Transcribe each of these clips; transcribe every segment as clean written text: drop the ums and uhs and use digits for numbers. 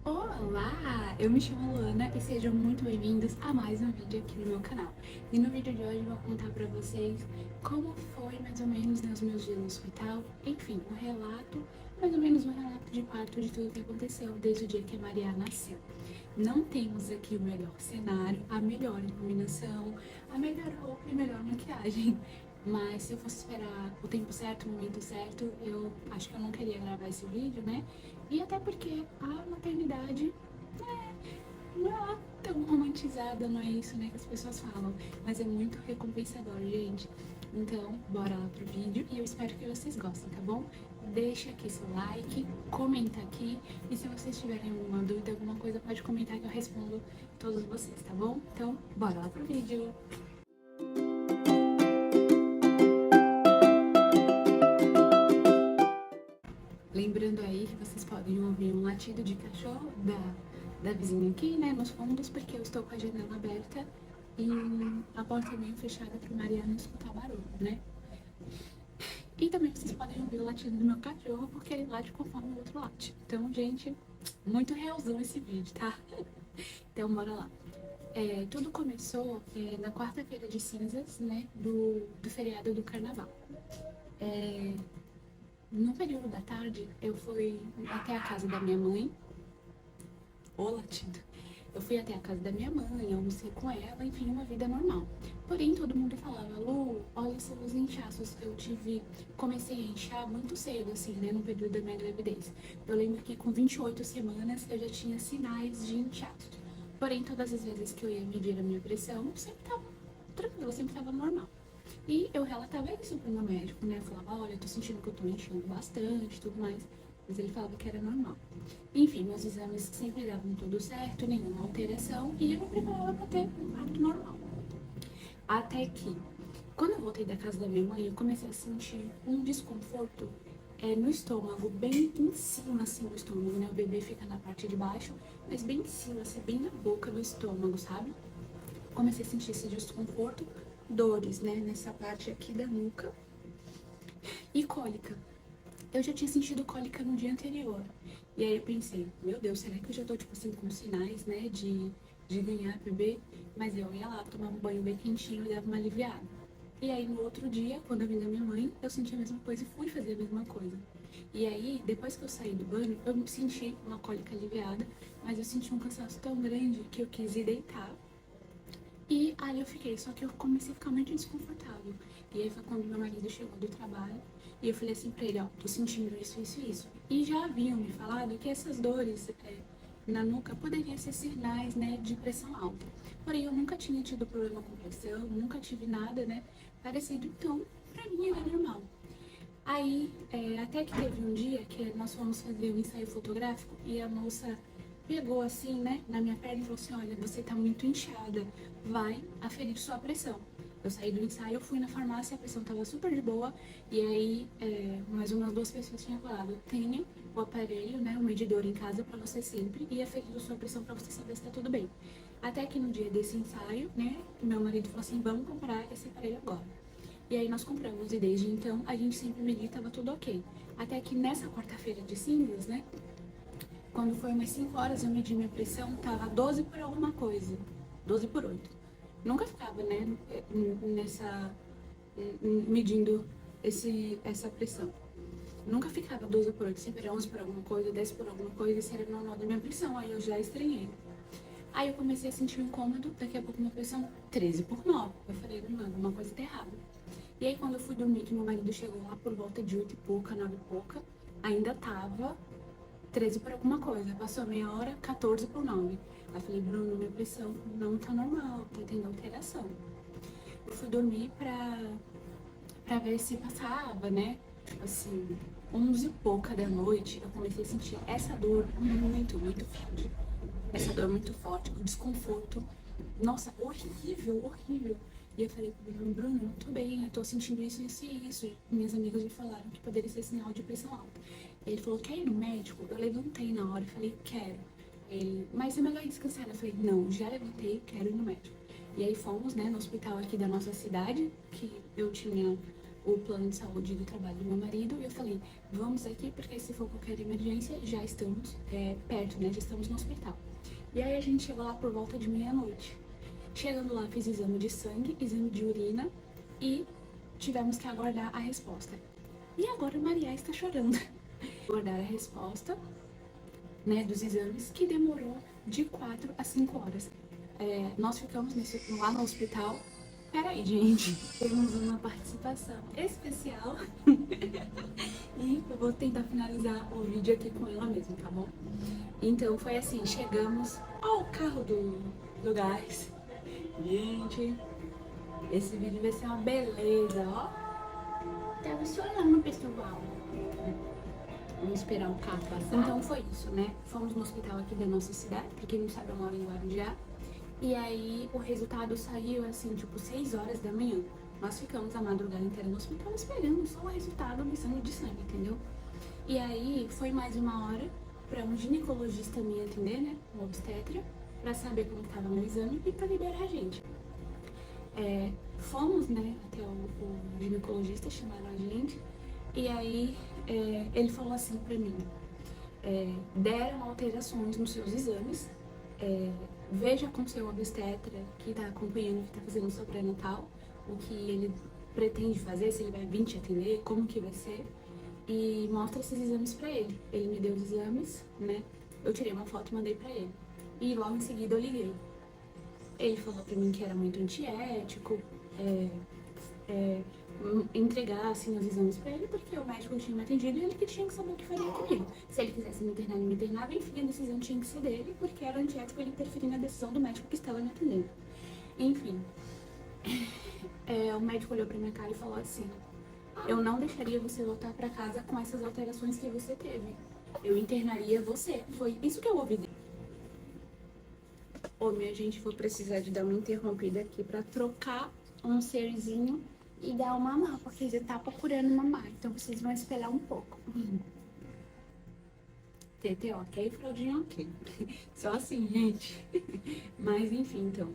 Olá, eu me chamo Luana e sejam muito bem-vindos a mais um vídeo aqui no meu canal. E no vídeo de hoje eu vou contar pra vocês como foi mais ou menos, os meus dias no hospital. Enfim, um relato, mais ou menos um relato de parto de tudo que aconteceu desde o dia que a Maria nasceu. Não temos aqui o melhor cenário, a melhor iluminação, a melhor roupa e a melhor maquiagem. Mas se eu fosse esperar o tempo certo, o momento certo, eu acho que eu não queria gravar esse vídeo, né? E até porque a maternidade não é lá tão romantizada, não é isso, né, que as pessoas falam. Mas é muito recompensador, gente. Então, bora lá pro vídeo e eu espero que vocês gostem, tá bom? Deixa aqui seu like, comenta aqui e se vocês tiverem alguma dúvida, alguma coisa, pode comentar que eu respondo todos vocês, tá bom? Então, bora lá pro vídeo! Lembrando aí que vocês podem ouvir um latido de cachorro da vizinha aqui, né, nos fundos, porque eu estou com a janela aberta e a porta meio fechada para o Mariano escutar barulho, né? E também vocês podem ouvir o latido do meu cachorro, porque ele late conforme o outro late. Então, gente, muito realzão esse vídeo, tá? Então, bora lá. Tudo começou na quarta-feira de cinzas, né, do feriado do carnaval. No período da tarde, eu fui até a casa da minha mãe. Ô latido! Eu fui até a casa da minha mãe, almocei com ela, enfim, uma vida normal. Porém, todo mundo falava, Lu, olha os inchaços que eu tive. Comecei a inchar muito cedo, assim, né, no período da minha gravidez. Eu lembro que com 28 semanas eu já tinha sinais de inchaço. Porém, todas as vezes que eu ia medir a minha pressão, sempre tava tranquila, sempre tava normal. E eu relatava isso pro meu médico, né? Eu falava, olha, eu tô sentindo que eu tô inchando bastante e tudo mais. Mas ele falava que era normal. Enfim, meus exames sempre davam tudo certo, nenhuma alteração, e eu me preparava pra ter um parto normal. Até que, quando eu voltei da casa da minha mãe, eu comecei a sentir um desconforto no estômago, bem em cima, assim, do estômago, né? O bebê fica na parte de baixo, mas bem em cima, assim, bem na boca do estômago, sabe? Comecei a sentir esse desconforto, dores, né? Nessa parte aqui da nuca e cólica. Eu já tinha sentido cólica no dia anterior. E aí eu pensei, meu Deus, será que eu já tô, tipo assim, com sinais, né, de ganhar bebê? Mas eu ia lá, tomava um banho bem quentinho e dava uma aliviada. E aí no outro dia, quando eu vim da minha mãe, eu senti a mesma coisa e fui fazer a mesma coisa. E aí, depois que eu saí do banho, eu senti uma cólica aliviada, mas eu senti um cansaço tão grande que eu quis ir deitar. E aí eu fiquei, só que eu comecei a ficar muito desconfortável. E aí foi quando meu marido chegou do trabalho e eu falei assim pra ele, ó, tô sentindo isso, isso e isso. E já haviam me falado que essas dores na nuca poderiam ser sinais, né, de pressão alta. Porém, eu nunca tinha tido problema com pressão, nunca tive nada, né, parecido. Então, pra mim era normal. Aí, até que teve um dia que nós fomos fazer um ensaio fotográfico e a moça pegou assim, né, na minha perna e falou assim, olha, você tá muito inchada, vai aferir sua pressão. Eu saí do ensaio, fui na farmácia, a pressão tava super de boa, e aí mais umas duas pessoas tinham falado, tenha o aparelho, né, o medidor em casa pra você sempre e aferir a sua pressão pra você saber se tá tudo bem. Até que no dia desse ensaio, né, meu marido falou assim, vamos comprar esse aparelho agora. E aí nós compramos e desde então a gente sempre media e tava tudo ok. Até que nessa quarta-feira de cinzas, né, quando foi umas 5 horas eu medi minha pressão, tava 12 por alguma coisa, 12 por 8. Nunca ficava, né, nessa, medindo essa pressão. Nunca ficava 12 por 8, sempre era 11 por alguma coisa, 10 por alguma coisa, isso era normal da minha pressão, aí eu já estranhei. Aí eu comecei a sentir um incômodo, daqui a pouco minha pressão 13 por 9. Eu falei, não, alguma coisa tá errada. E aí quando eu fui dormir, que meu marido chegou lá por volta de 8 e pouca, 9 e pouca, ainda tava 13 por alguma coisa. Passou meia hora, 14 por 9. Aí eu falei, Bruno, minha pressão não tá normal, tá tendo alteração. Eu fui dormir pra ver se passava, né? Assim, 11 e pouca da noite, eu comecei a sentir essa dor muito, muito forte. Essa dor muito forte, o desconforto. Nossa, horrível, horrível. E eu falei pro Bruno, não tô bem, eu tô sentindo isso, isso e isso. E minhas amigas me falaram que poderia ser sinal de pressão alta. Ele falou, quer ir no médico? Eu levantei na hora e falei, quero. Ele, mas é melhor descansar. Eu falei, não, já levantei, quero ir no médico. E aí fomos, né, no hospital aqui da nossa cidade, que eu tinha o plano de saúde do trabalho do meu marido. E eu falei, vamos aqui, porque se for qualquer emergência, já estamos perto, né? Já estamos no hospital. E aí a gente chegou lá por volta de meia-noite. Chegando lá, fiz exame de sangue, exame de urina e tivemos que aguardar a resposta. E agora a Maria está chorando. Aguardar a resposta, né, dos exames, que demorou de 4 a 5 horas. Nós ficamos lá no hospital. Peraí, gente. Temos uma participação especial. E eu vou tentar finalizar o vídeo aqui com ela mesmo, tá bom? Então foi assim, chegamos ao carro do gás. Gente, esse vídeo vai ser uma beleza, ó. Tava chorando, pessoal. Vamos esperar o carro passar. Então foi isso, né? Fomos no hospital aqui da nossa cidade, pra quem não sabe, eu moro em Guarujá. E aí o resultado saiu assim, tipo, 6 horas da manhã. Nós ficamos a madrugada inteira no hospital esperando só o resultado do exame de sangue, entendeu? E aí foi mais uma hora pra um ginecologista me atender, né? Um obstetra, pra saber como estava meu exame e pra liberar a gente. Fomos, né, até o ginecologista, chamaram a gente, e aí ele falou assim pra mim, deram alterações nos seus exames, veja com seu obstetra que tá acompanhando, que tá fazendo o seu pré-natal, o que ele pretende fazer, se ele vai vir te atender, como que vai ser, e mostra esses exames pra ele. Ele me deu os exames, né, eu tirei uma foto e mandei pra ele, e logo em seguida eu liguei. Ele falou pra mim que era muito antiético entregar assim, os exames pra ele, porque o médico tinha me atendido e ele que tinha que saber o que faria comigo. Se ele quisesse me internar, ele me internava, enfim, a decisão tinha que ser dele, porque era antiético ele interferir na decisão do médico que estava me atendendo. Enfim, o médico olhou pra minha cara e falou assim, eu não deixaria você voltar pra casa com essas alterações que você teve. Eu internaria você. Foi isso que eu ouvi dele. Ô, minha gente, vou precisar de dar uma interrompida aqui pra trocar um serzinho e dar uma mamar, porque ele tá procurando mamar, então vocês vão esperar um pouco. TT ok, fraldinha ok. Só assim, gente. Mas enfim, então,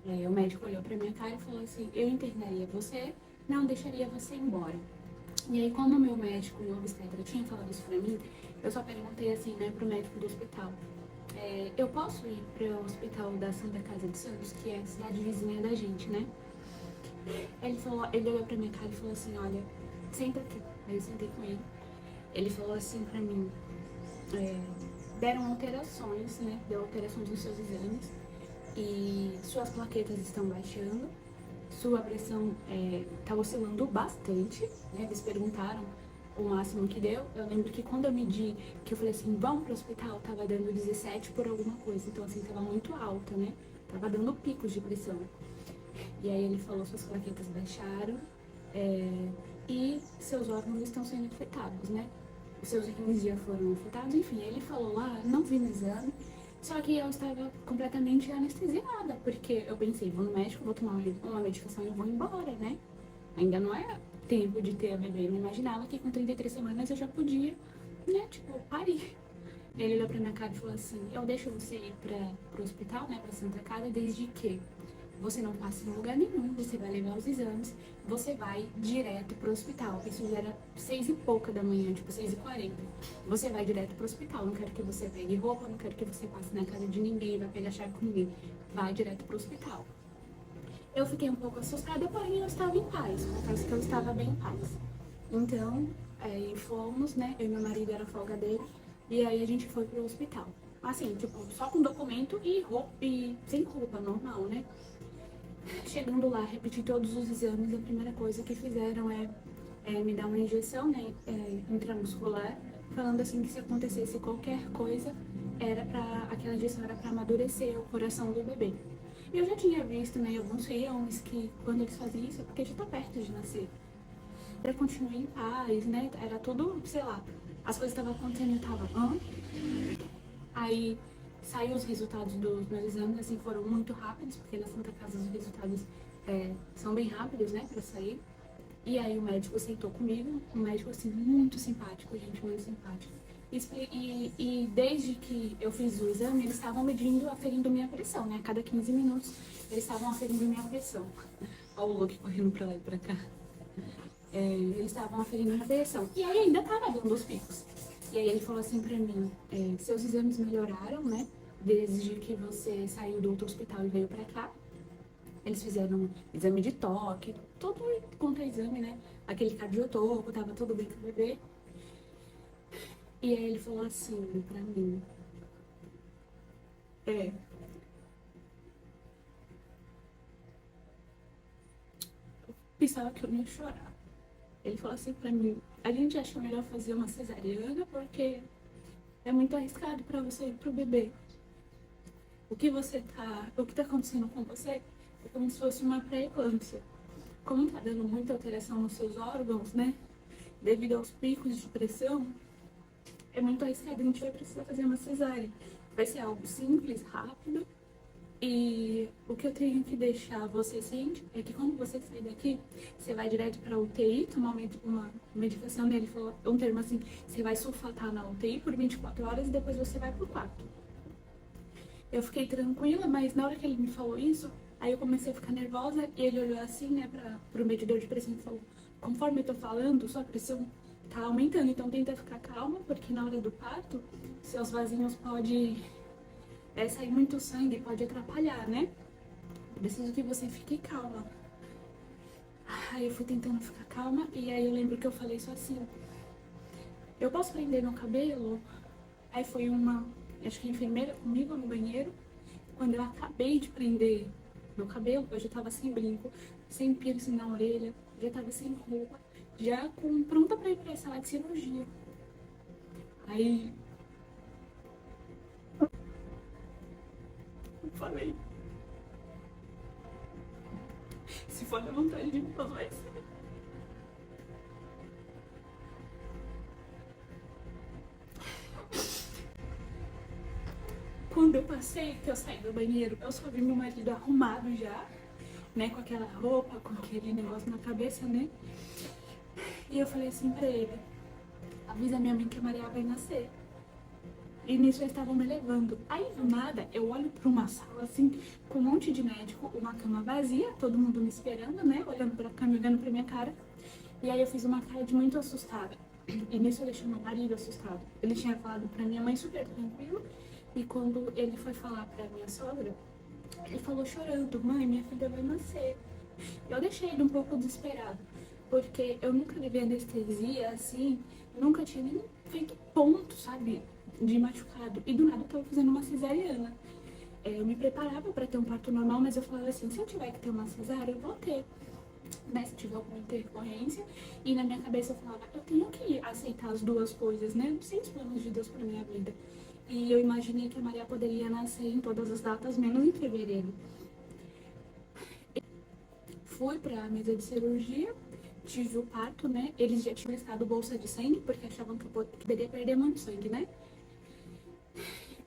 o médico olhou pra minha cara e falou assim, eu internaria você, não deixaria você ir embora. E aí, como o meu médico e o obstetra tinha falado isso pra mim, eu só perguntei assim, né, pro médico do hospital, eu posso ir pro hospital da Santa Casa de Santos, que é a cidade vizinha da gente, né? Ele olhou pra minha cara e falou assim, olha, senta aqui. Aí eu sentei com ele. Ele falou assim pra mim, deram alterações, né? Deu alterações nos seus exames e suas plaquetas estão baixando, sua pressão tá oscilando bastante, né? Eles perguntaram o máximo que deu. Eu lembro que quando eu medi, que eu falei assim, vamos pro hospital, tava dando 17 por alguma coisa. Então assim, tava muito alta, né? Tava dando picos de pressão. E aí ele falou, suas plaquetas baixaram e seus órgãos estão sendo afetados, né? Os seus rins já foram afetados, enfim. Ele falou lá, não vi no exame, só que eu estava completamente anestesiada, porque eu pensei, vou no médico, vou tomar uma medicação e vou embora, né? Ainda não é tempo de ter a bebê, eu não imaginava que com 33 semanas eu já podia, né, tipo, parir. Ele olhou pra minha cara e falou assim, eu deixo você ir pro hospital, né, pra Santa Casa, desde que você não passa em lugar nenhum, você vai levar os exames, você vai direto pro hospital. Isso já era 6 e pouca da manhã, tipo 6h40. Você vai direto pro hospital, não quero que você pegue roupa, não quero que você passe na casa de ninguém, vai pegar chave com ninguém. Vai direto pro hospital. Eu fiquei um pouco assustada, porém eu estava em paz, confesso que eu estava bem em paz. Então, aí fomos, né, eu e meu marido, era folga dele, e aí a gente foi pro hospital. Assim, tipo, só com documento e roupa, e sem roupa, normal, né? Chegando lá, repeti todos os exames, a primeira coisa que fizeram me dar uma injeção, né, intramuscular, falando assim que se acontecesse qualquer coisa, aquela injeção era para amadurecer o coração do bebê. E eu já tinha visto, né, alguns filmes que quando eles faziam isso é porque já tá perto de nascer. Eu continuei em paz, né, era tudo, sei lá, as coisas estavam acontecendo e eu tava, Aí saiu os resultados dos meus exames, assim, foram muito rápidos, porque na Santa Casa os resultados são bem rápidos, né, pra sair. E aí o médico sentou comigo, um médico, assim, muito simpático, gente, muito simpático. E desde que eu fiz o exame, eles estavam aferindo minha pressão, né, a cada 15 minutos eles estavam aferindo minha pressão. Olha o Luke correndo pra lá e pra cá. eles estavam aferindo a pressão. E aí ainda tava dando os picos. E aí ele falou assim pra mim, seus exames melhoraram, né? Desde que você saiu do outro hospital e veio pra cá. Eles fizeram exame de toque, todo contra-exame, né? Aquele cardiotoco, tava tudo bem com o bebê. E aí ele falou assim pra mim, é, pensava que eu não ia chorar. Ele falou assim pra mim, a gente acha melhor fazer uma cesariana porque é muito arriscado pra você e pro bebê. O que tá acontecendo com você é como se fosse uma pré-eclâmpsia. Como tá dando muita alteração nos seus órgãos, né? Devido aos picos de pressão, é muito arriscado, a gente vai precisar fazer uma cesárea. Vai ser algo simples, rápido. E o que eu tenho que deixar você ciente é que quando você sair daqui, você vai direto pra UTI, tomar uma medicação dele, falou um termo assim, você vai sulfatar na UTI por 24 horas e depois você vai pro quarto. Eu fiquei tranquila, mas na hora que ele me falou isso, aí eu comecei a ficar nervosa e ele olhou assim, né, pro medidor de pressão e falou, conforme eu tô falando, sua pressão tá aumentando, então tenta ficar calma, porque na hora do parto, seus vasinhos podem sair muito sangue, pode atrapalhar, né? Preciso que você fique calma. Aí eu fui tentando ficar calma e aí eu lembro que eu falei só assim, eu posso prender meu cabelo? Aí foi acho que a enfermeira comigo no banheiro. Quando eu acabei de prender meu cabelo, eu já tava sem brinco, sem piercing na orelha, já tava sem roupa, já pronta pra ir pra sala de cirurgia. Aí eu falei, se for da vontade de Deus, vai ser. Quando eu passei, que eu saí do banheiro, eu só vi meu marido arrumado já, né, com aquela roupa, com aquele negócio na cabeça, né? E eu falei assim pra ele, avisa minha mãe que a Maria vai nascer. E nisso eles estavam me levando. Aí, do nada, eu olho pra uma sala, assim, com um monte de médico, uma cama vazia, todo mundo me esperando, né, olhando pra câmera, olhando pra minha cara. E aí eu fiz uma cara de muito assustada. E nisso eu deixei meu marido assustado. Ele tinha falado pra minha mãe super tranquilo. E quando ele foi falar pra minha sogra, ele falou chorando, mãe, minha filha vai nascer. Eu deixei ele um pouco desesperado, porque eu nunca levei anestesia assim, nunca tinha nem feito ponto, sabe, de machucado. E do nada eu tava fazendo uma cesariana. Eu me preparava pra ter um parto normal, mas eu falava assim, se eu tiver que ter uma cesárea, eu vou ter. Né, se tiver alguma intercorrência, e na minha cabeça eu falava, eu tenho que aceitar as duas coisas, né, sem os planos de Deus pra minha vida. E eu imaginei que a Maria poderia nascer em todas as datas, menos em fevereiro. Fui pra mesa de cirurgia, tive o parto, né, eles já tinham estado bolsa de sangue, porque achavam que eu poderia perder muito sangue, né.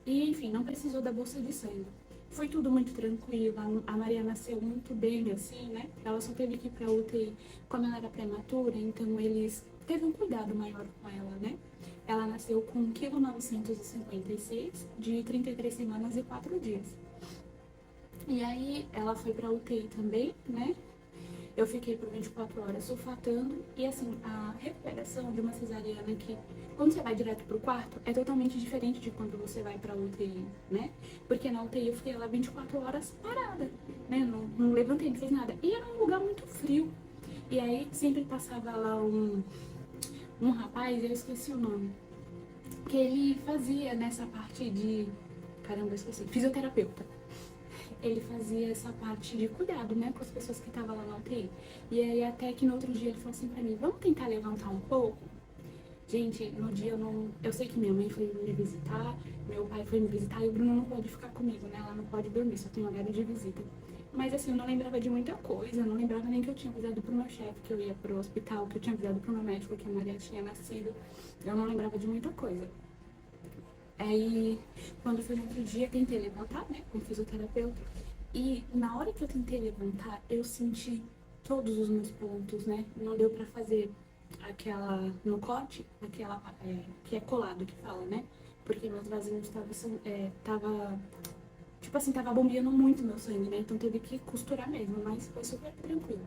E, enfim, não precisou da bolsa de sangue. Foi tudo muito tranquilo, a Maria nasceu muito bem, assim, né? Ela só teve que ir pra UTI quando ela era prematura, então eles teve um cuidado maior com ela, né? Ela nasceu com 1,956 kg, de 33 semanas e 4 dias. E aí ela foi pra UTI também, né? Eu fiquei por 24 horas sulfatando e assim, a recuperação de uma cesariana que quando você vai direto pro quarto é totalmente diferente de quando você vai pra UTI, né? Porque na UTI eu fiquei lá 24 horas parada, né? Não levantei, não fiz nada. E era um lugar muito frio. E aí sempre passava lá um rapaz, eu esqueci o nome, que ele fazia nessa parte de... Caramba, eu esqueci. Fisioterapeuta. Ele fazia essa parte de cuidado, né, com as pessoas que estavam lá na UTI. E aí até que no outro dia ele falou assim pra mim, vamos tentar levantar um pouco? Gente, no dia eu não... Eu sei que minha mãe foi me visitar, meu pai foi me visitar e o Bruno não pode ficar comigo, né? Ela não pode dormir, só tem horário de visita. Mas assim, eu não lembrava de muita coisa, eu não lembrava nem que eu tinha avisado pro meu chefe que eu ia pro hospital, que eu tinha avisado pro meu médico que a Maria tinha nascido. Eu não lembrava de muita coisa. Aí, quando foi no outro dia, tentei levantar, né, com o fisioterapeuta. E na hora que eu tentei levantar, eu senti todos os meus pontos, né? Não deu pra fazer aquela, no corte, aquela, que é colado que fala, né? Porque meus vasinhos tava, tipo assim, tava bombeando muito meu sangue, né? Então teve que costurar mesmo, mas foi super tranquilo.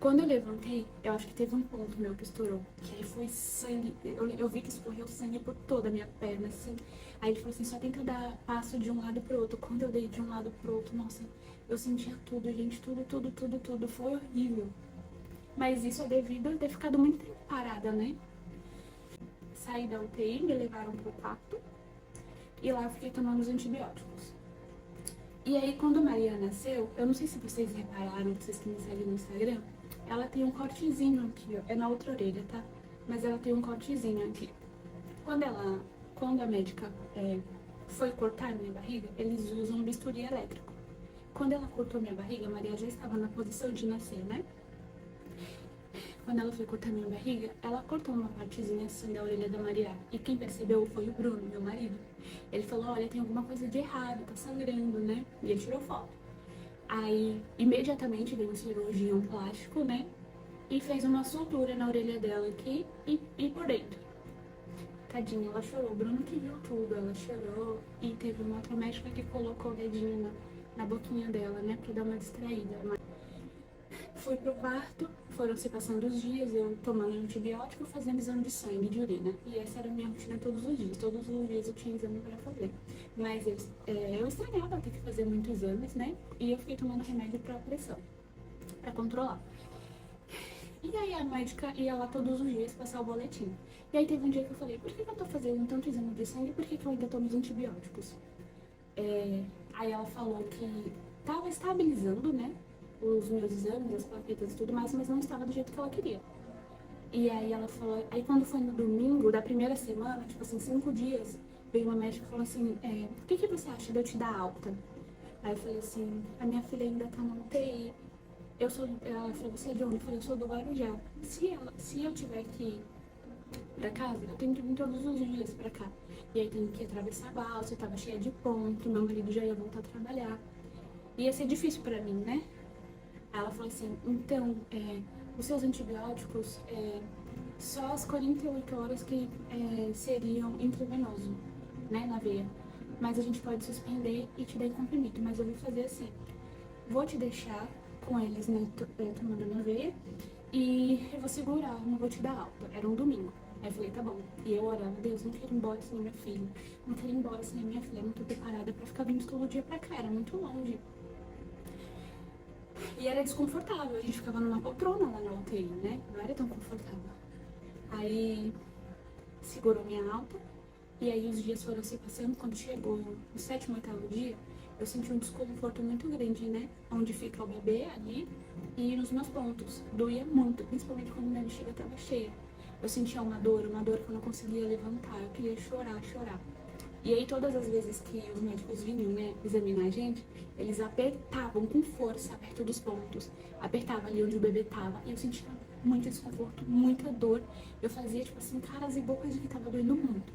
Quando eu levantei, eu acho que teve um ponto meu que estourou. Que aí foi sangue. Eu vi que escorreu sangue por toda a minha perna, assim. Aí ele falou assim, só tenta dar passo de um lado pro outro. Quando eu dei de um lado pro outro, nossa, eu sentia tudo, gente. Tudo. Foi horrível. Mas isso é devido a ter ficado muito tempo parada, né? Saí da UTI, me levaram pro quarto. E lá eu fiquei tomando os antibióticos. E aí, quando a Maria nasceu, eu não sei se vocês repararam, vocês que me seguem no Instagram, ela tem um cortezinho aqui, ó. É na outra orelha, tá? Mas ela tem um cortezinho aqui. Quando a médica foi cortar minha barriga, eles usam um bisturi elétrico. Quando ela cortou minha barriga, a Maria já estava na posição de nascer, né? Quando ela foi cortar minha barriga, ela cortou uma partezinha assim da orelha da Maria. E quem percebeu foi o Bruno, meu marido. Ele falou, olha, tem alguma coisa de errado, tá sangrando, né? E ele tirou foto. Aí, imediatamente veio um cirurgião plástico, né? E fez uma sutura na orelha dela aqui e por dentro. Tadinha, ela chorou. O Bruno que viu tudo, ela chorou. E teve uma outra médica que colocou o dedinho na boquinha dela, né? Pra dar uma distraída. Fui pro quarto, foram se passando os dias, eu tomando antibiótico, fazendo exame de sangue, de urina. E essa era a minha rotina todos os dias. Todos os dias eu tinha exame pra fazer. Mas eu estranhava ter que fazer muitos exames, né? E eu fiquei tomando remédio pra pressão, pra controlar. E aí a médica ia lá todos os dias passar o boletim. E aí teve um dia que eu falei, por que eu tô fazendo tanto exame de sangue e por que eu ainda tomo os antibióticos? Aí ela falou que tava estabilizando, né? Os meus exames, as plaquetas e tudo mais, mas não estava do jeito que ela queria. E aí ela falou, aí quando foi no domingo da primeira semana, tipo assim, 5 dias, veio uma médica e falou assim, o que você acha de eu te dar alta? Aí eu falei assim, a minha filha ainda tá na UTI. Ela falou, você é de onde? Eu falei, eu sou do Guarujá. Se eu tiver que ir pra casa, eu tenho que vir todos os dias pra cá. E aí tenho que atravessar a balsa, eu tava cheia de ponto, meu marido já ia voltar a trabalhar. Ia ser difícil pra mim, né? Aí ela falou assim, então, os seus antibióticos, só as 48 horas que seriam intravenoso, né, na veia. Mas a gente pode suspender e te dar em comprimido, mas eu vou fazer assim, vou te deixar com eles, né, tomando na veia, e eu vou segurar, não vou te dar alta. Era um domingo. Aí eu falei, tá bom. E eu orava, Deus, não quero ir embora sem a minha filha. Não quero ir embora sem a minha filha. Não tô preparada pra ficar vindo todo dia pra cá, era muito longe. E era desconfortável, a gente ficava numa poltrona lá na UTI, né? Não era tão confortável. Aí segurou minha alta, e aí os dias foram se passando. Quando chegou no 7º, 8º dia, eu senti um desconforto muito grande, né? Onde fica o bebê ali e nos meus pontos. Doía muito, principalmente quando minha bexiga estava cheia. Eu sentia uma dor que eu não conseguia levantar, eu queria chorar. E aí todas as vezes que os médicos vinham, né, examinar a gente, eles apertavam com força perto dos pontos, apertava ali onde o bebê tava, e eu sentia muito desconforto, muita dor. Eu fazia, tipo assim, caras e bocas de que tava doendo muito.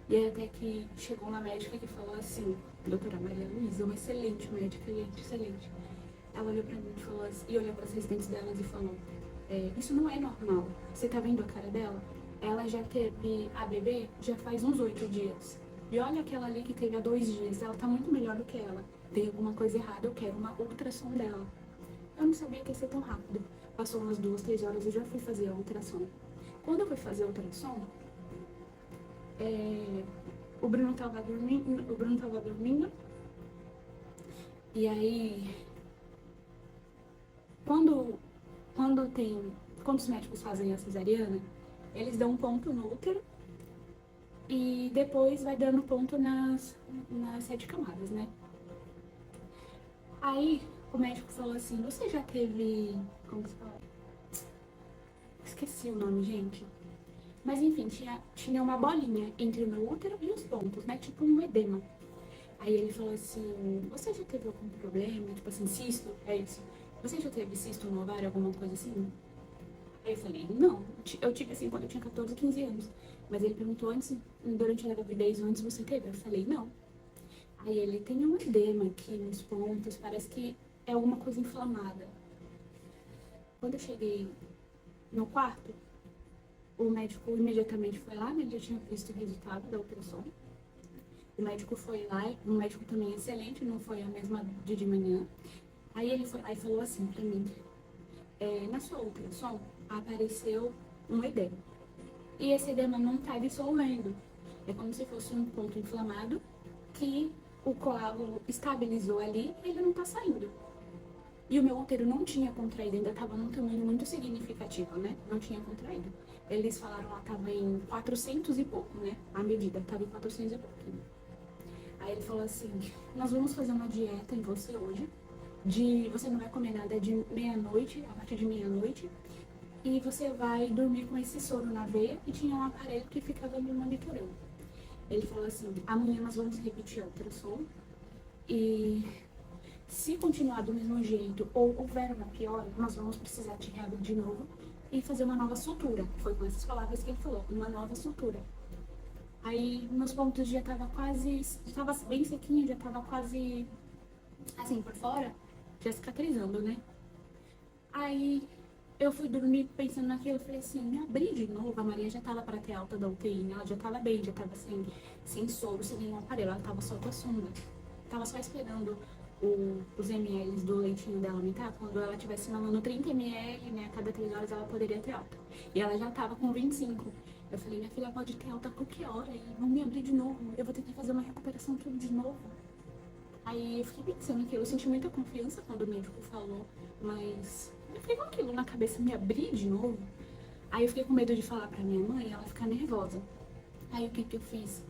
E aí até que chegou uma médica que falou assim, doutora Maria Luísa, uma excelente médica, gente, excelente. Ela olhou pra mim e falou assim, e olhou para as residentes delas e falou, isso não é normal. Você tá vendo a cara dela? Ela já teve a bebê já faz uns 8 dias. E olha aquela ali que teve há 2 dias, ela tá muito melhor do que ela. Tem alguma coisa errada, eu quero uma ultrassom dela. Eu não sabia que ia ser tão rápido. Passou umas 2, 3 horas, eu já fui fazer a ultrassom. Quando eu fui fazer a ultrassom, o Bruno tava dormindo, e aí, quando os médicos fazem a cesariana, eles dão um ponto no útero, e depois vai dando ponto nas 7 camadas, né? Aí o médico falou assim, você já teve... Como se fala? Esqueci o nome, gente. Mas enfim, tinha uma bolinha entre o meu útero e os pontos, né? Tipo um edema. Aí ele falou assim, você já teve algum problema? Tipo assim, cisto? É isso. Você já teve cisto no ovário, alguma coisa assim? Aí eu falei, não. Eu tive assim quando eu tinha 14, 15 anos. Mas ele perguntou antes, durante a gravidez, antes você teve? Eu falei, não. Aí ele tem um edema aqui nos pontos, parece que é alguma coisa inflamada. Quando eu cheguei no quarto, o médico imediatamente foi lá, né? Ele já tinha visto o resultado da ultrassom. O médico foi lá, um médico também excelente, não foi a mesma de manhã. Aí ele foi lá e falou assim pra mim, na sua ultrassom apareceu um edema. E esse edema não está dissolvendo. É como se fosse um ponto inflamado que o coágulo estabilizou ali e ele não está saindo. E o meu útero não tinha contraído, ainda estava num tamanho muito significativo, né? Não tinha contraído. Eles falaram lá, estava em 400 e pouco, né? A medida estava em 400 e pouquinho. Aí ele falou assim, nós vamos fazer uma dieta em você hoje. Você não vai comer nada de meia-noite, a partir de meia-noite. E você vai dormir com esse soro na veia e tinha um aparelho que ficava me monitorando. Ele falou assim, amanhã nós vamos repetir a ultrassom e se continuar do mesmo jeito ou houver uma piora, nós vamos precisar te reabrir de novo e fazer uma nova sutura. Foi com essas palavras que ele falou, uma nova sutura. Aí meus pontos já tava quase, tava bem sequinho, já tava quase assim por fora, já cicatrizando, né? Aí eu fui dormir pensando naquilo, eu falei assim, me abri de novo, a Maria já tava pra ter alta da UTI, né? Ela já tava bem, já tava sem soro, sem nenhum aparelho, ela tava só com a sonda. Tava só esperando os ml do leitinho dela aumentar, quando ela tivesse mamando 30 ml, né, a cada 3 horas ela poderia ter alta. E ela já tava com 25. Eu falei, minha filha pode ter alta a qualquer hora e vão me abrir de novo, eu vou ter que fazer uma recuperação tudo de novo. Aí eu fiquei pensando que eu senti muita confiança quando o médico falou, mas eu fiquei com aquilo na cabeça, me abrir de novo. Aí eu fiquei com medo de falar pra minha mãe e ela ficar nervosa. Aí o que que eu fiz?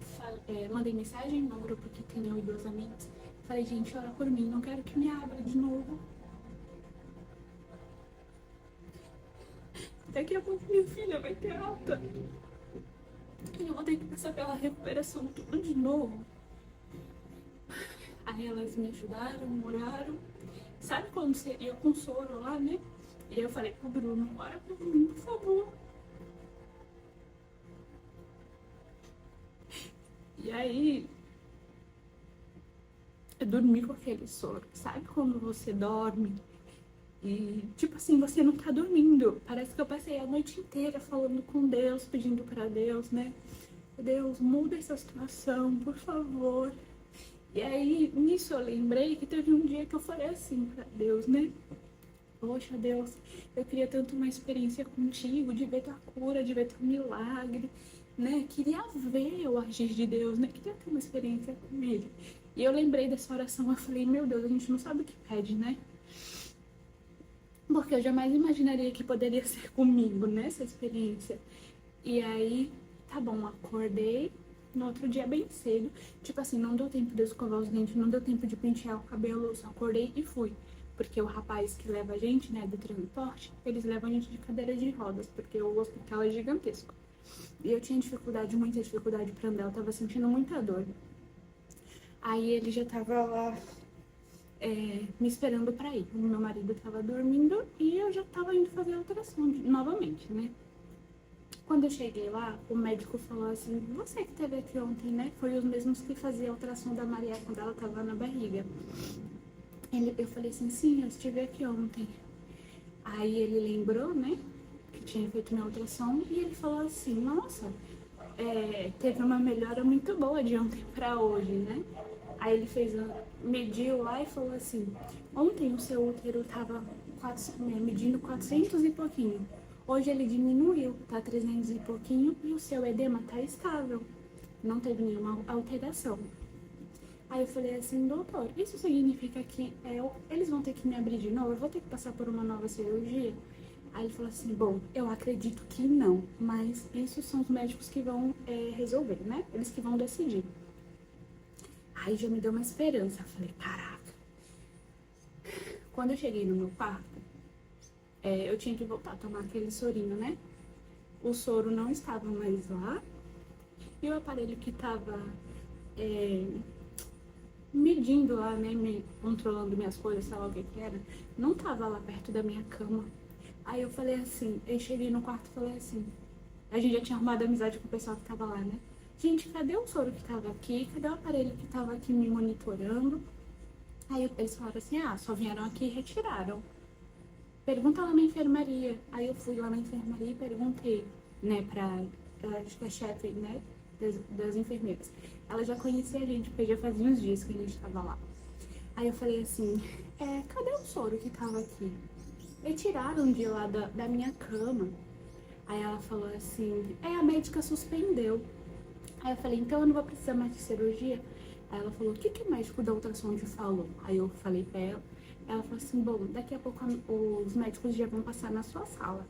Mandei mensagem no grupo que tem eu e 2 amigas. Falei, gente, ora por mim, não quero que me abra de novo. Daqui a pouco minha filha vai ter alta. E eu vou ter que passar pela recuperação tudo de novo. Aí elas me ajudaram, oraram. Sabe quando seria com soro lá, né? E eu falei pro Bruno, ora por mim, por favor. E aí, eu dormi com aquele soro. Sabe quando você dorme e, tipo assim, você não tá dormindo? Parece que eu passei a noite inteira falando com Deus, pedindo pra Deus, né? Deus, muda essa situação, por favor. E aí, nisso eu lembrei que teve um dia que eu falei assim pra Deus, né? Poxa, Deus, eu queria tanto uma experiência contigo, de ver tua cura, de ver teu milagre, né? Queria ver o agir de Deus, né? Queria ter uma experiência com ele. E eu lembrei dessa oração, eu falei, meu Deus, a gente não sabe o que pede, né? Porque eu jamais imaginaria que poderia ser comigo, né? Essa experiência. E aí, tá bom, acordei no outro dia bem cedo. Tipo assim, não deu tempo de eu escovar os dentes, não deu tempo de pentear o cabelo, eu só acordei e fui. Porque o rapaz que leva a gente, né, do transporte, eles levam a gente de cadeira de rodas, porque o hospital é gigantesco. E eu tinha dificuldade, muita dificuldade pra andar, eu tava sentindo muita dor. Aí ele já tava lá me esperando pra ir. O meu marido tava dormindo e eu já tava indo fazer a ultrassom novamente, né? Quando eu cheguei lá, o médico falou assim, você que esteve aqui ontem, né? Foi os mesmos que faziam a ultrassom da Maria quando ela tava na barriga. Eu falei assim, sim, eu estive aqui ontem. Aí ele lembrou, né, que tinha feito minha ultrassom e ele falou assim, nossa, teve uma melhora muito boa de ontem pra hoje, né? Aí ele mediu lá e falou assim, ontem o seu útero tava medindo 400 e pouquinho. Hoje ele diminuiu, tá 300 e pouquinho e o seu edema tá estável. Não teve nenhuma alteração. Aí eu falei assim, doutor, isso significa que eles vão ter que me abrir de novo? Eu vou ter que passar por uma nova cirurgia? Aí ele falou assim, bom, eu acredito que não, mas isso são os médicos que vão resolver, né? Eles que vão decidir. Aí já me deu uma esperança. Eu falei, caraca. Quando eu cheguei no meu quarto, eu tinha que voltar a tomar aquele sorinho, né? O soro não estava mais lá. E o aparelho que estava medindo lá, né? Controlando minhas coisas, sei lá o que que era, não estava lá perto da minha cama. Aí eu falei assim, eu cheguei no quarto e falei assim, a gente já tinha arrumado amizade com o pessoal que tava lá, né? Gente, cadê o soro que tava aqui? Cadê o aparelho que tava aqui me monitorando? Aí eles falaram assim, só vieram aqui e retiraram. Pergunta lá na enfermaria. Aí eu fui lá na enfermaria e perguntei, né, acho que a chefe, né, das enfermeiras. Ela já conhecia a gente, porque já fazia uns dias que a gente tava lá. Aí eu falei assim, cadê o soro que tava aqui? Me tiraram de lá da minha cama. Aí ela falou assim, a médica suspendeu. Aí eu falei, então eu não vou precisar mais de cirurgia? Aí ela falou, o que o médico da ultrassom falou? Aí eu falei pra ela. Ela falou assim, bom, daqui a pouco os médicos já vão passar na sua sala.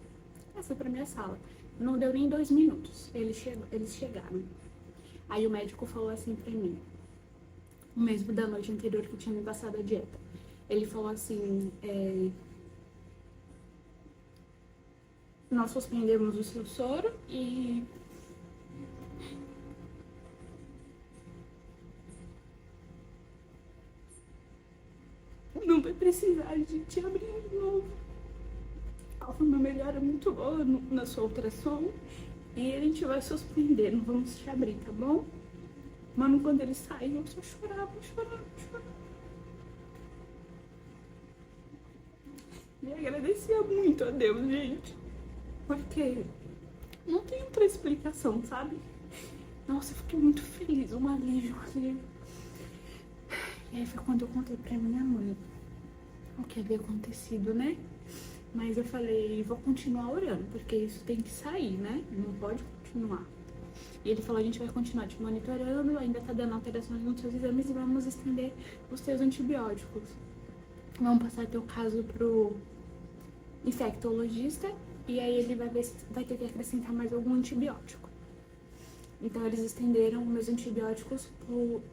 Eu fui pra minha sala. Não deu nem 2 minutos. Eles chegaram. Aí o médico falou assim pra mim, o mesmo da noite anterior que tinha me passado a dieta. Ele falou assim, nós suspendemos o seu soro e não vai precisar de te abrir de novo. Houve uma melhora muito boa na sua ultrassom e a gente vai suspender, não vamos te abrir, tá bom? Mano, quando ele saiu, eu só chorava. E agradecia muito a Deus, gente. Porque não tem outra explicação, sabe? Nossa, eu fiquei muito feliz, um alívio. E aí foi quando eu contei pra minha mãe o que havia acontecido, né? Mas eu falei, vou continuar orando, porque isso tem que sair, né? Não pode continuar. E ele falou, a gente vai continuar te monitorando, ainda tá dando alterações nos seus exames e vamos estender os seus antibióticos. Vamos passar teu caso pro infectologista e aí ele vai ver se vai ter que acrescentar mais algum antibiótico. Então eles estenderam meus antibióticos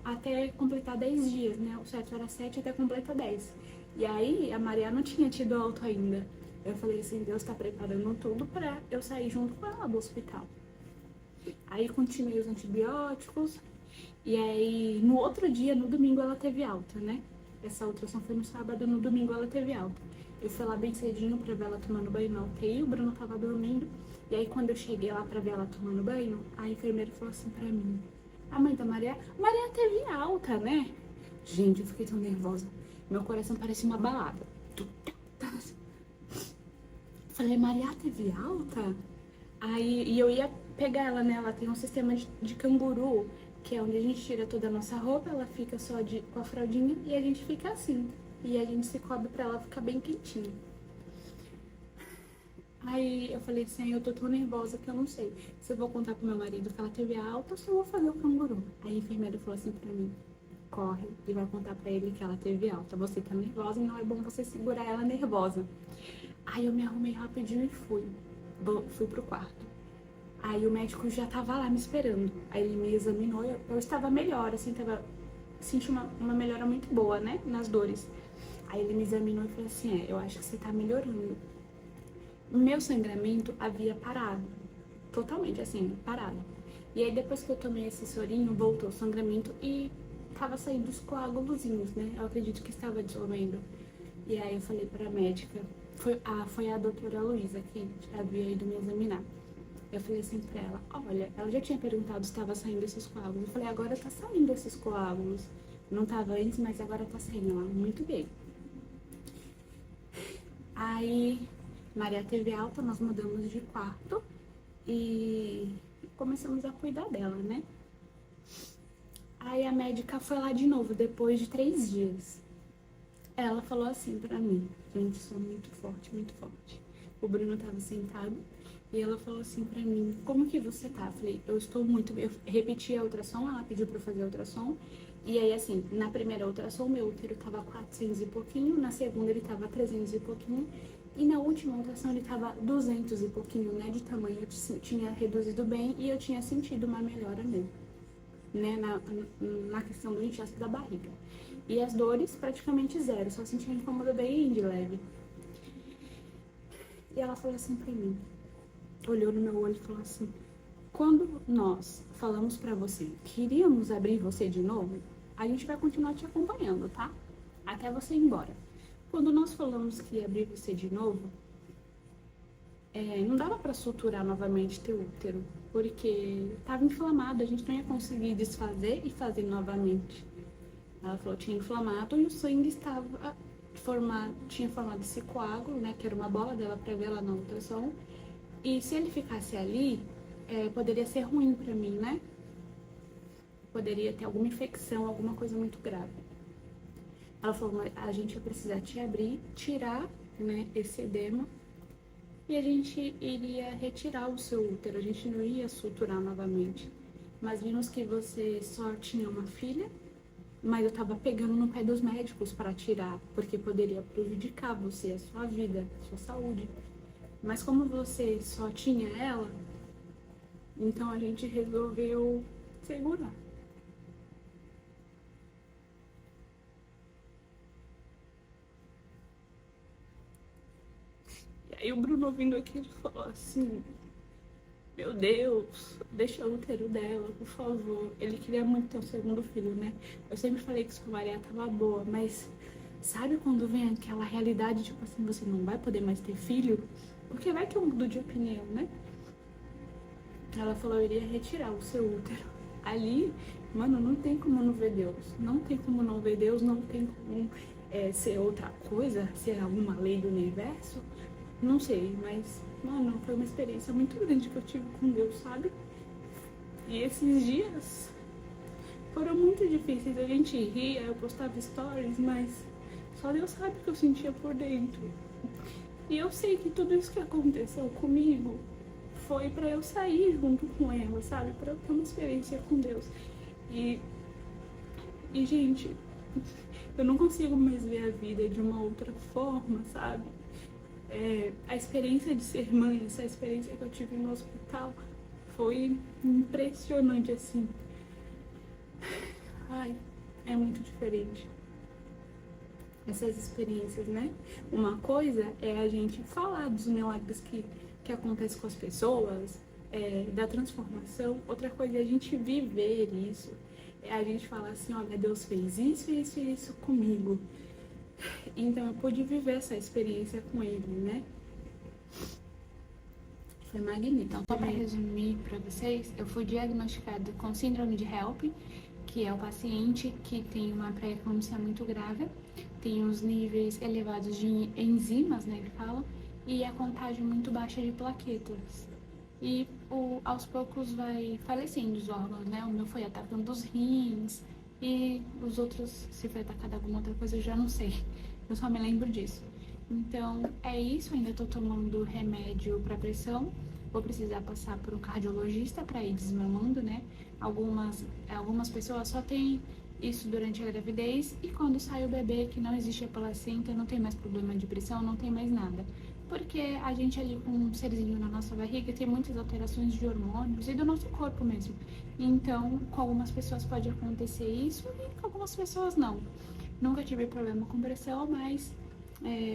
até completar 10 dias, né? O certo era 7 até completar 10. E aí a Maria não tinha tido alta ainda. Eu falei assim, Deus tá preparando tudo pra eu sair junto com ela do hospital. Aí continuei os antibióticos e aí no outro dia, no domingo, ela teve alta, né? Essa ultrassom foi no sábado, no domingo ela teve alta. Eu fui lá bem cedinho pra ver ela tomando banho na UTI, o Bruno tava dormindo. E aí quando eu cheguei lá pra ver ela tomando banho, a enfermeira falou assim pra mim, a mãe da Maria teve alta, né? Gente, eu fiquei tão nervosa. Meu coração parecia uma balada. Falei, Maria teve alta? Aí, e eu ia pegar ela, né? Ela tem um sistema de canguru, que é onde a gente tira toda a nossa roupa, ela fica só com a fraldinha e a gente fica assim. E a gente se cobre pra ela ficar bem quentinha. Aí eu falei assim, eu tô tão nervosa que eu não sei se eu vou contar pro meu marido que ela teve alta ou se eu vou fazer o canguru. Aí a enfermeira falou assim pra mim, corre e vai contar pra ele que ela teve alta. Você tá nervosa e não é bom você segurar ela nervosa. Aí eu me arrumei rapidinho e fui pro quarto. Aí o médico já tava lá me esperando. Aí ele me examinou, eu estava melhor, assim, senti uma melhora muito boa, né, nas dores. Aí ele me examinou e falou assim, eu acho que você tá melhorando. O meu sangramento havia parado, totalmente, assim, parado. E aí depois que eu tomei esse sorinho, voltou o sangramento e tava saindo os coágulozinhos, né, eu acredito que estava dissolvendo. E aí eu falei pra médica, foi a doutora Luísa que havia ido me examinar. Eu falei assim pra ela, olha, ela já tinha perguntado se estava saindo esses coágulos. Eu falei, agora tá saindo esses coágulos. Não tava antes, mas agora tá saindo. Ela, muito bem. Aí, Maria teve alta, nós mudamos de quarto e começamos a cuidar dela, né? Aí a médica foi lá de novo, depois de 3 dias. Ela falou assim pra mim, gente, sou muito forte, muito forte. O Bruno tava sentado e ela falou assim pra mim, como que você tá? Eu falei, eu estou muito bem. Eu repeti a ultrassom, ela pediu pra eu fazer a ultrassom. E aí, assim, na primeira ultrassom, meu útero tava 400 e pouquinho, na segunda ele tava 300 e pouquinho, e na última ultrassom ele tava 200 e pouquinho, né, de tamanho. Eu tinha reduzido bem e eu tinha sentido uma melhora mesmo, né, na questão do inchaço da barriga. E as dores praticamente zero, só sentia um incômodo bem de leve. E ela falou assim pra mim, olhou no meu olho e falou assim, quando nós falamos pra você que iríamos abrir você de novo, a gente vai continuar te acompanhando, tá? Até você ir embora. Quando nós falamos que ia abrir você de novo, não dava pra suturar novamente teu útero, porque tava inflamado, a gente não ia conseguir desfazer e fazer novamente. Ela falou que tinha inflamado e o sangue tinha formado esse coágulo, né, que era uma bola dela pra ver lá na ultrassom. E se ele ficasse ali, poderia ser ruim pra mim, né? Poderia ter alguma infecção, alguma coisa muito grave. Ela falou, a gente vai precisar te abrir, tirar né, esse edema, e a gente iria retirar o seu útero, a gente não ia suturar novamente. Mas vimos que você só tinha uma filha, mas eu tava pegando no pé dos médicos para tirar, porque poderia prejudicar você, a sua vida, a sua saúde. Mas como você só tinha ela, então a gente resolveu segurar. E aí o Bruno vindo aqui, ele falou assim: meu Deus, deixa o útero dela, por favor. Ele queria muito ter um segundo filho, né? Eu sempre falei que sua Maria tava boa, mas sabe quando vem aquela realidade, tipo assim, você não vai poder mais ter filho? Porque vai que eu mudo de opinião, né? Ela falou, eu iria retirar o seu útero. Ali, mano, não tem como não ver Deus. Não tem como não ver Deus, não tem como ser outra coisa, ser alguma lei do universo. Não sei, mas, mano, foi uma experiência muito grande que eu tive com Deus, sabe? E esses dias foram muito difíceis. A gente ria, eu postava stories, mas só Deus sabe o que eu sentia por dentro. E eu sei que tudo isso que aconteceu comigo foi pra eu sair junto com ela, sabe? Pra eu ter uma experiência com Deus. E, gente, eu não consigo mais ver a vida de uma outra forma, sabe? A experiência de ser mãe, essa experiência que eu tive no hospital foi impressionante, assim. Ai, é muito diferente essas experiências, né? Uma coisa é a gente falar dos milagres que acontecem com as pessoas, da transformação. Outra coisa é a gente viver isso. É a gente falar assim, olha, Deus fez isso, isso e isso comigo. Então eu pude viver essa experiência com ele, né? Foi magnífico. Então, só para resumir para vocês, eu fui diagnosticada com síndrome de HELP, que é o paciente que tem uma pré-eclâmpsia muito grave, tem os níveis elevados de enzimas, né, que falam, e a contagem muito baixa de plaquetas. E aos poucos vai falecendo os órgãos, né? O meu foi atacando os rins e os outros, se foi atacado alguma outra coisa, eu já não sei. Eu só me lembro disso. Então, é isso. Ainda tô tomando remédio para pressão. Vou precisar passar por um cardiologista para ir desmamando, né? Algumas pessoas só têm isso durante a gravidez e quando sai o bebê, que não existe a placenta, não tem mais problema de pressão, não tem mais nada. Porque a gente ali com um serzinho na nossa barriga tem muitas alterações de hormônios e do nosso corpo mesmo. Então, com algumas pessoas pode acontecer isso e com algumas pessoas não. Nunca tive problema com pressão, mas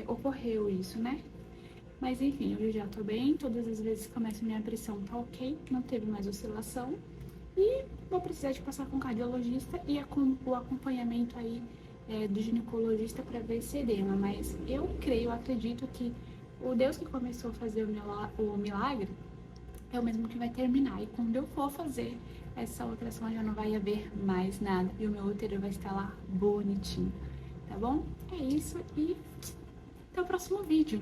ocorreu isso, né? Mas enfim, eu já tô bem, todas as vezes que começa minha pressão tá ok, não teve mais oscilação. E vou precisar de passar com o cardiologista e o acompanhamento aí do ginecologista para ver esse edema. Mas eu creio, eu acredito que o Deus que começou a fazer o milagre é o mesmo que vai terminar. E quando eu for fazer essa operação, já não vai haver mais nada. E o meu útero vai estar lá bonitinho, tá bom? É isso e até o próximo vídeo.